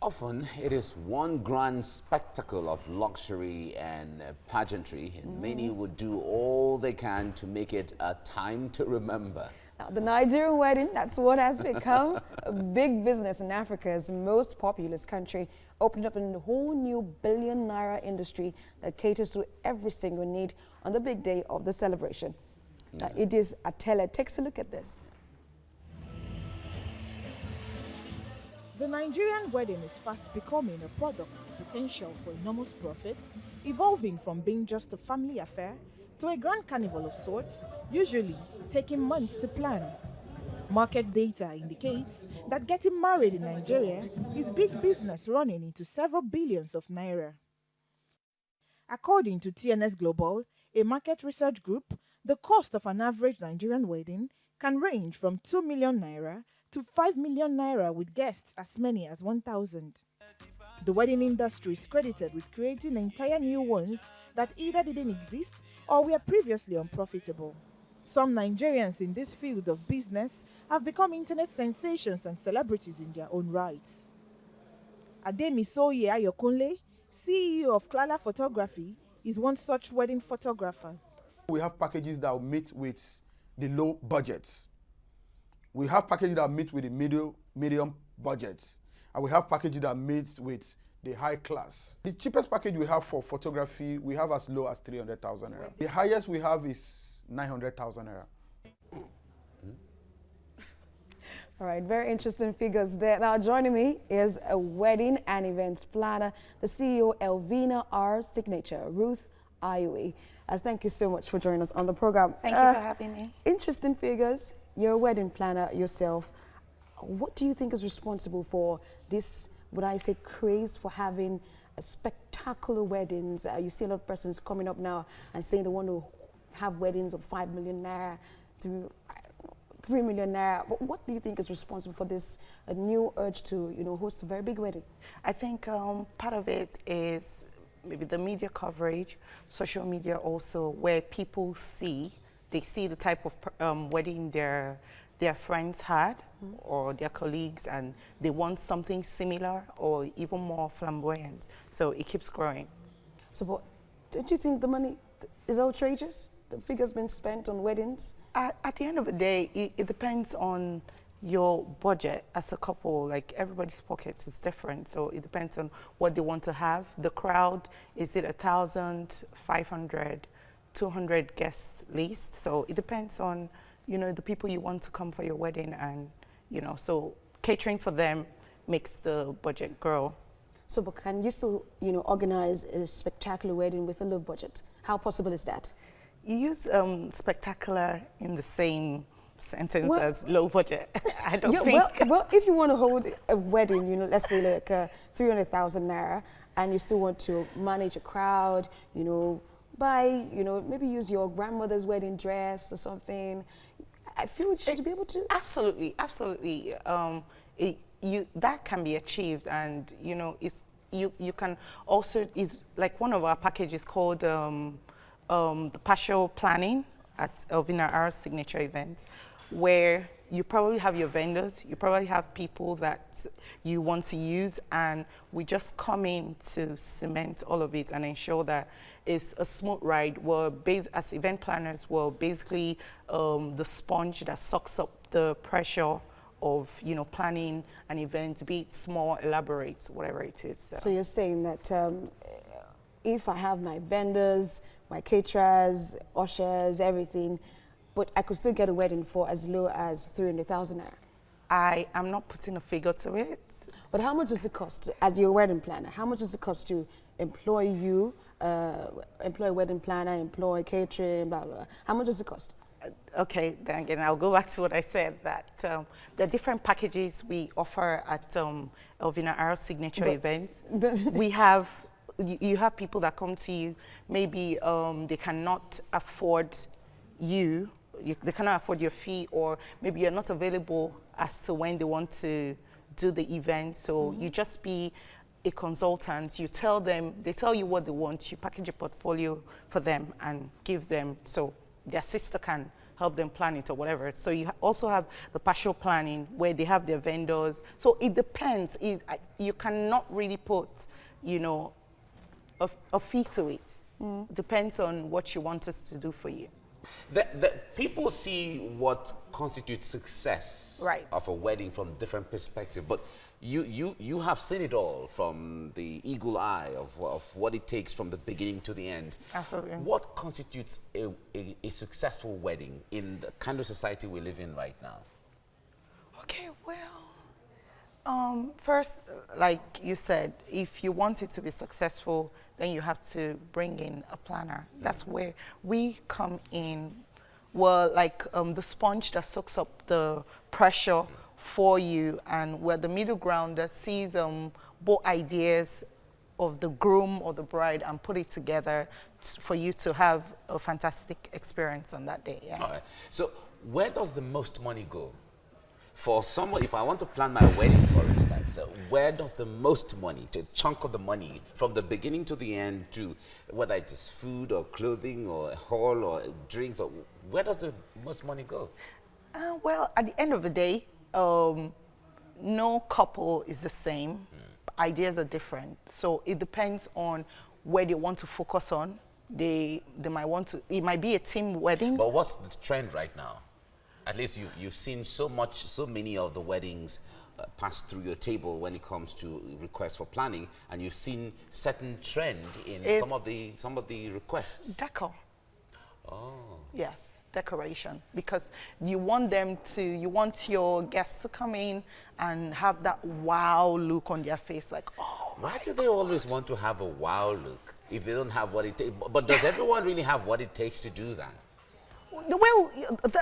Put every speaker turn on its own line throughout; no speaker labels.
Often, it is one grand spectacle of luxury and pageantry, and many would do all they can to make it a time to remember.
Now, the Nigerian wedding, that's what has become a big business in Africa's most populous country, opening up a whole new billion-naira industry that caters to every single need on the big day of the celebration. Now, Edith Atele takes a look at this.
The Nigerian wedding is fast becoming a product with potential for enormous profits, evolving from being just a family affair to a grand carnival of sorts, usually taking months to plan. Market data indicates that getting married in Nigeria is big business running into several billions of naira. According to TNS Global, a market research group, the cost of an average Nigerian wedding can range from 2 million naira to 5 million naira, with guests as many as 1,000. The wedding industry is credited with creating entire new ones that either didn't exist or were previously unprofitable. Some Nigerians in this field of business have become internet sensations and celebrities in their own rights. Ademisoye Ayokunle, CEO of Klala Photography, is one such wedding photographer.
We have packages that meet with the low budgets. We have packages that meet with the medium budgets. And we have packages that meet with the high class. The cheapest package we have for photography, we have as low as 300,000 naira. The highest we have is 900,000 naira.
All right, very interesting figures there. Now, joining me is a wedding and events planner, the CEO, Elvina R. Signature, Ruth Ayowe. Thank you so much for joining us on the program.
Thank you for having me.
Interesting figures. You're a wedding planner yourself. What do you think is responsible for this, would I say, craze for having spectacular weddings? You see a lot of persons coming up now and saying they want to have weddings of 5 million naira to 3 million naira. But what do you think is responsible for this new urge to, host a very big wedding?
I think part of it is maybe the media coverage, social media also, where people they see the type of wedding their friends had or their colleagues, and they want something similar or even more flamboyant. So it keeps growing.
So, but don't you think the money is outrageous? The figures been spent on weddings?
At the end of the day, it depends on your budget as a couple. Like, everybody's pockets is different, so it depends on what they want to have. The crowd, is it 1,000, 500, 200 guests least? So it depends on, the people you want to come for your wedding, and, so catering for them makes the budget grow.
So, but can you still, organize a spectacular wedding with a low budget? How possible is that?
You use spectacular in the same sentence as low budget. I don't think.
Well, if you want to hold a wedding, let's say like 300,000 naira, and you still want to manage a crowd, buy, maybe use your grandmother's wedding dress or something. I feel you should be able to.
Absolutely, absolutely. That can be achieved, and you can also, is like one of our packages called the partial planning at Elvina R's signature event, where you probably have your vendors, you probably have people that you want to use, and we just come in to cement all of it and ensure that it's a smooth ride. As event planners, we're basically the sponge that sucks up the pressure of planning an event, be it small, elaborate, whatever it is.
So you're saying that if I have my vendors, my caterers, ushers, everything, but I could still get a wedding for as low as 300,000 naira.
I am not putting a figure to it.
But how much does it cost, as your wedding planner, how much does it cost to employ you, employ a wedding planner, employ catering, blah, blah, blah? How much does it cost?
Okay, then again, I'll go back to what I said, that there are different packages we offer at Elvina R's signature events. You have people that come to you, maybe they cannot afford they cannot afford your fee, or maybe you're not available as to when they want to do the event. So you just be a consultant. You tell them, they tell you what they want, you package a portfolio for them and give them, so their sister can help them plan it or whatever. So you also have the partial planning where they have their vendors. So it depends. You cannot really put, you know, a fee to it. Depends on what you want us to do for you.
The people see what constitutes success
Right.
of a wedding from different perspectives, but you have seen it all from the eagle eye of what it takes from the beginning to the end.
Absolutely.
What constitutes a successful wedding in the kind of society we live in right now?
Okay, well, first, like you said, if you want it to be successful, then you have to bring in a planner. That's where we come in. We're like the sponge that soaks up the pressure for you, and we're the middle ground that sees both ideas of the groom or the bride and put it together for you to have a fantastic experience on that day. Yeah.
All right. So where does the most money go? For someone, if I want to plan my wedding, for instance, where does the most money, the chunk of the money, from the beginning to the end, to whether it is food or clothing or a hall or drinks, or where does the most money go?
Well, at the end of the day, no couple is the same. Ideas are different. So it depends on where they want to focus on. They might want to, it might be a team wedding.
But what's the trend right now? At least you've seen so many of the weddings pass through your table when it comes to requests for planning, and you've seen certain trend in some of the requests.
Decor.
Oh.
Yes, decoration. Because you want your guests to come in and have that wow look on their face, like, oh.
Why do they always want to have a wow look if they don't have what it takes? But does everyone really have what it takes to do that?
Well,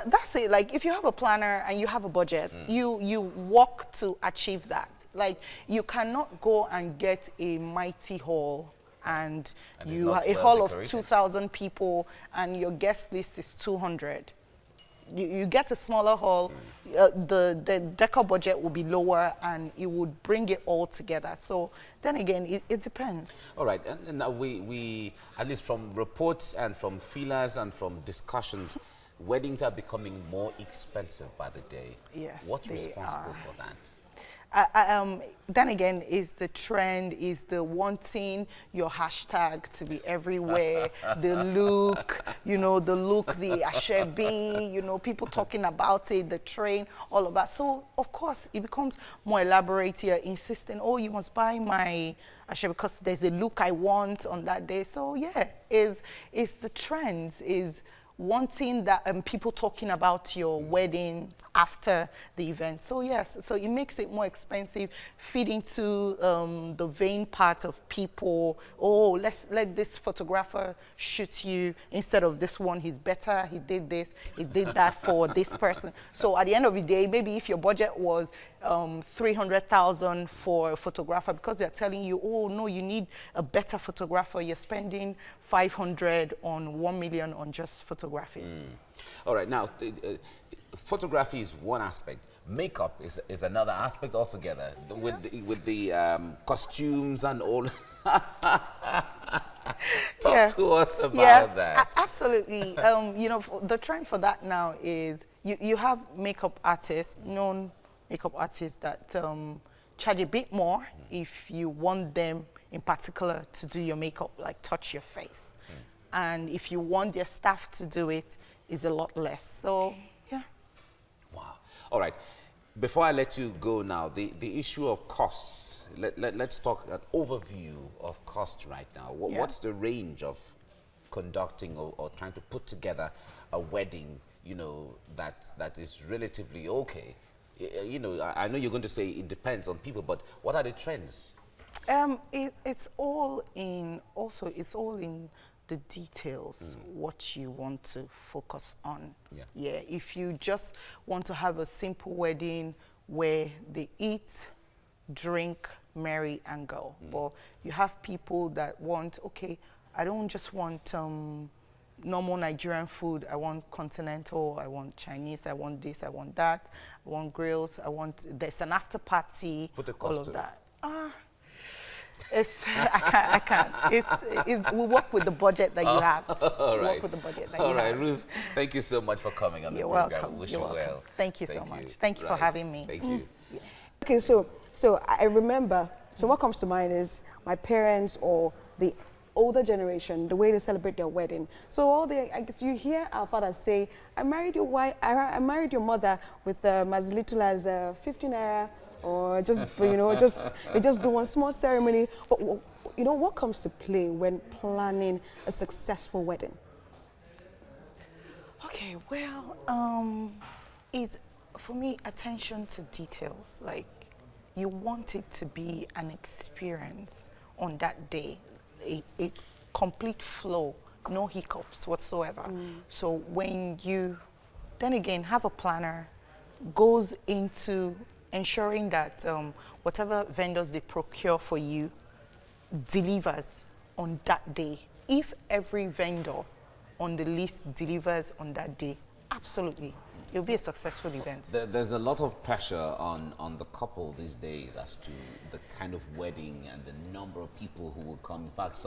that's it. Like, if you have a planner and you have a budget, you work to achieve that. Like, you cannot go and get a mighty hall and you have a hall of 2,000 people and your guest list is 200. You get a smaller hall, the decor budget will be lower and it would bring it all together. So then again, it depends.
All right, and now we, at least from reports and from feelers and from discussions, weddings are becoming more expensive by the day.
Yes,
What's
they
responsible
are.
for that?
Then again, is the trend, is the wanting your hashtag to be everywhere, the look, you know, the ashebi, you know, people talking about it, the train, all of that. So, of course, it becomes more elaborate. You're insisting, oh, you must buy my ashebi because there's a look I want on that day. So, yeah, is the trend, is wanting that people talking about your wedding after the event. So yes, so it makes it more expensive, feed into the vain part of people. Oh, let this photographer shoot you instead of this one. He's better, he did this, he did that for this person. So at the end of the day, maybe if your budget was 300,000 for a photographer, because they're telling you, oh no, you need a better photographer, you're spending 500 on 1 million on just photography.
All right, now photography is one aspect. Makeup is another aspect altogether, with the costumes and all. Talk to us about that.
Absolutely. You know, the trend for that now is you have makeup artists, known makeup artists that charge a bit more if you want them in particular to do your makeup, like touch your face. And if you want their staff to do it, is a lot less. So, yeah.
Wow. All right. Before I let you go now, the issue of costs. Let's talk an overview of cost right now. What's the range of conducting or trying to put together a wedding, you know, that is relatively okay? You know, I know you're going to say it depends on people, but what are the trends?
It's all in the details, what you want to focus on. Yeah, if you just want to have a simple wedding where they eat, drink, marry, and go. But you have people that want, okay, I don't just want normal Nigerian food. I want continental, I want Chinese, I want this, I want that, I want grills, there's an after party,
Put a
all
cost
of
to it.
that. I can't. We work with the budget that you have.
All right.
Work with the budget that
All
you
right,
have.
Ruth, thank you so much for coming on
You're
the program.
welcome.
Wish
You're
you
welcome.
well.
Thank you so much. Thank you for having me.
Thank you.
Okay, so I remember, so what comes to mind is my parents or the older generation, the way they celebrate their wedding. So I guess you hear our fathers say, I married your wife, I married your mother with as little as 15 naira, or just, they just do one small ceremony. But, what comes to play when planning a successful wedding?
Okay, well, it's for me attention to details. Like, you want it to be an experience on that day, a complete flow, no hiccups whatsoever. So when you, then again, have a planner, goes into ensuring that whatever vendors they procure for you delivers on that day. If every vendor on the list delivers on that day, absolutely, it'll be a successful event.
There's a lot of pressure on the couple these days as to the kind of wedding and the number of people who will come. In fact,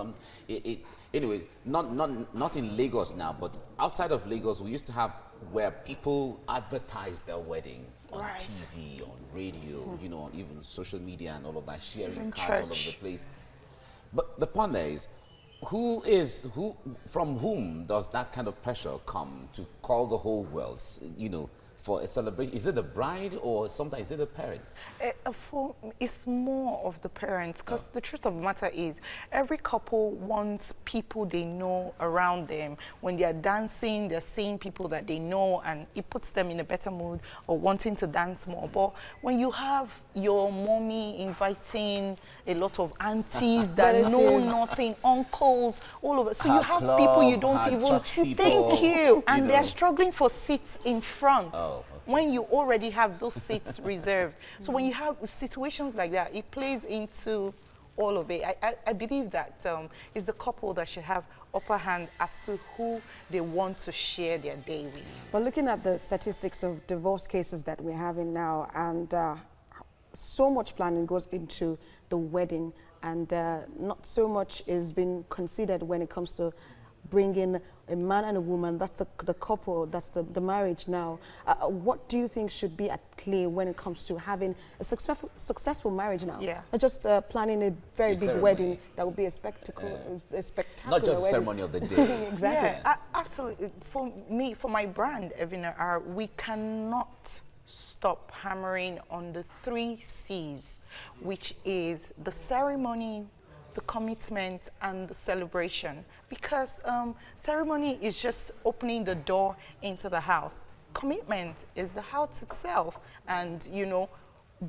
anyway, not in Lagos now, but outside of Lagos, we used to have where people advertise their wedding on
Right.
TV, on radio, on even social media and all of that, sharing
In
cards all over
church.
the place. But the point is, from whom does that kind of pressure come to call the whole world, for a celebration? Is it the bride or sometimes is it the parents?
It's more of the parents, because the truth of the matter is every couple wants people they know around them. When they are dancing, they're seeing people that they know, and it puts them in a better mood or wanting to dance more. But when you have your mommy inviting a lot of aunties that know
Relatives.
nothing, uncles, all of it, so
Her
you have
club,
people you don't
her
even
church people,
thank you, and
you
they're
know.
struggling for seats in front.
Oh, okay.
When you already have those seats reserved. So when you have situations like that, it plays into all of it. I believe that it's the couple that should have upper hand as to who they want to share their day with.
But looking at the statistics of divorce cases that we're having now, and so much planning goes into the wedding, and not so much is being considered when it comes to bringing a man and a woman, that's the couple, that's the marriage now. What do you think should be at play when it comes to having a successful marriage now?
Yes.
Not just planning a very big
ceremony.
wedding that would be a spectacle, a spectacular
Not just
wedding.
ceremony of the day.
Exactly.
Yeah, absolutely. For me, for my brand, Evina, we cannot stop hammering on the 3 C's, which is the ceremony, the commitment, and the celebration. Because ceremony is just opening the door into the house. Commitment is the house itself. And,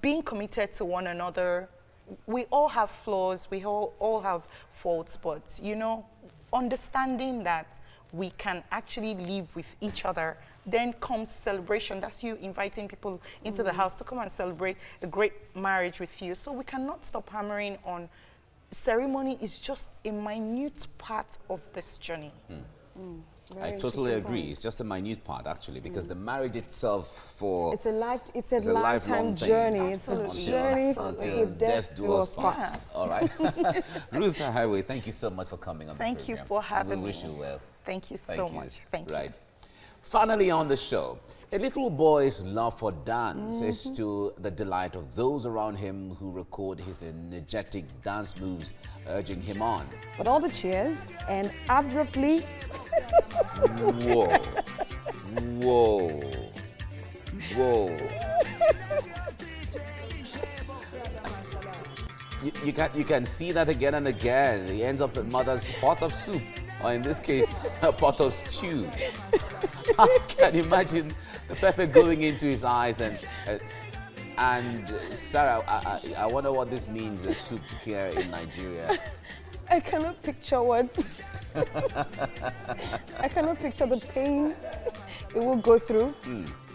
being committed to one another. We all have flaws, we all have faults, but, understanding that we can actually live with each other. Then comes celebration. That's you inviting people into the house to come and celebrate a great marriage with you. So we cannot stop hammering on ceremony is just a minute part of this journey.
I
Very
totally
interesting
agree.
point.
It's just a minute part, actually, because the marriage itself
It's a
is a
lifetime
lifelong thing.
journey. It's a
Absolutely.
journey
Absolutely.
until death do us part.
Yes.
All right. Ruth Highway, thank you so much for coming on
Thank
the
you
program.
for having
and we wish
me.
you well.
Thank you
Thank
so
you.
much. Thank you.
Right. Finally on the show, a little boy's love for dance is to the delight of those around him who record his energetic dance moves, urging him on.
But all the cheers, and abruptly,
Whoa. Whoa. Whoa. You can see that again and again. He ends up with mother's pot of soup, or in this case, a pot of stew. I can imagine the pepper going into his eyes, and Sarah, I wonder what this means, a soup here in Nigeria.
I cannot picture what. I cannot picture the pain it will go through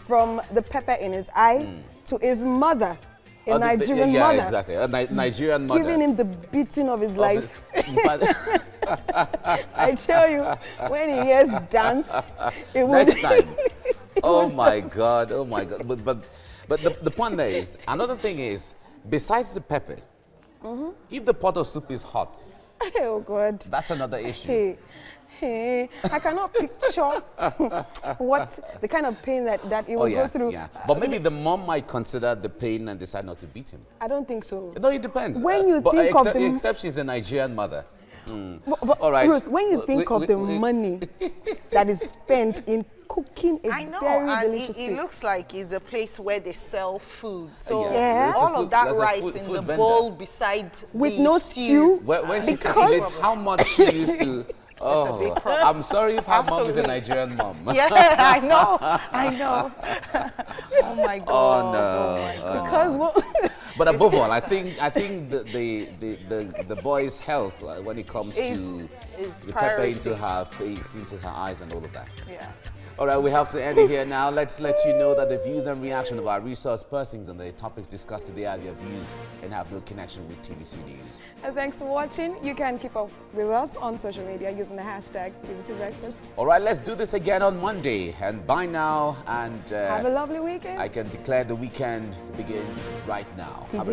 from the pepper in his eye to his mother, a Nigerian
yeah,
mother,
exactly. A Nigerian mother.
giving him the beating of his life.
But
I tell you, when he hears dance, it would.
next time. Oh my God. Oh my God. But the point there is, another thing is, besides the pepper, If the pot of soup is hot,
Oh God.
that's another issue.
Hey, I cannot picture what the kind of pain that it will go through.
Yeah. But maybe the mom might consider the pain and decide not to beat him.
I don't think so.
No, it depends.
When you
but
think of the
except she's a Nigerian mother.
But
All right.
Ruth, when you think of the money that is spent in cooking a
I know,
very
and
delicious
it
steak.
looks like it's a place where they sell food. So
Yeah.
It's a
all
food-
of that
there's a
rice
food
in
vendor.
the bowl beside
With
the
no stew.
When she
Because-
calculates how much she used to. Oh,
big problem.
I'm sorry if her mom is a
Absolutely.
Nigerian mom.
Yeah, I know. Oh my God.
Oh no.
Because what?
But above all, I think the boy's health when it comes
Is
to the pepper into
priority.
her face, into her eyes, and all of that.
Yeah.
All right, we have to end it here now. Let's let you know that the views and reaction of our resource persons and the topics discussed today are their views and have no connection with TVC News.
And thanks for watching. You can keep up with us on social media using the hashtag TVC Breakfast.
All right, let's do this again on Monday. And bye now. And
Have a lovely weekend.
I can declare the weekend begins right now.
TG.
Have a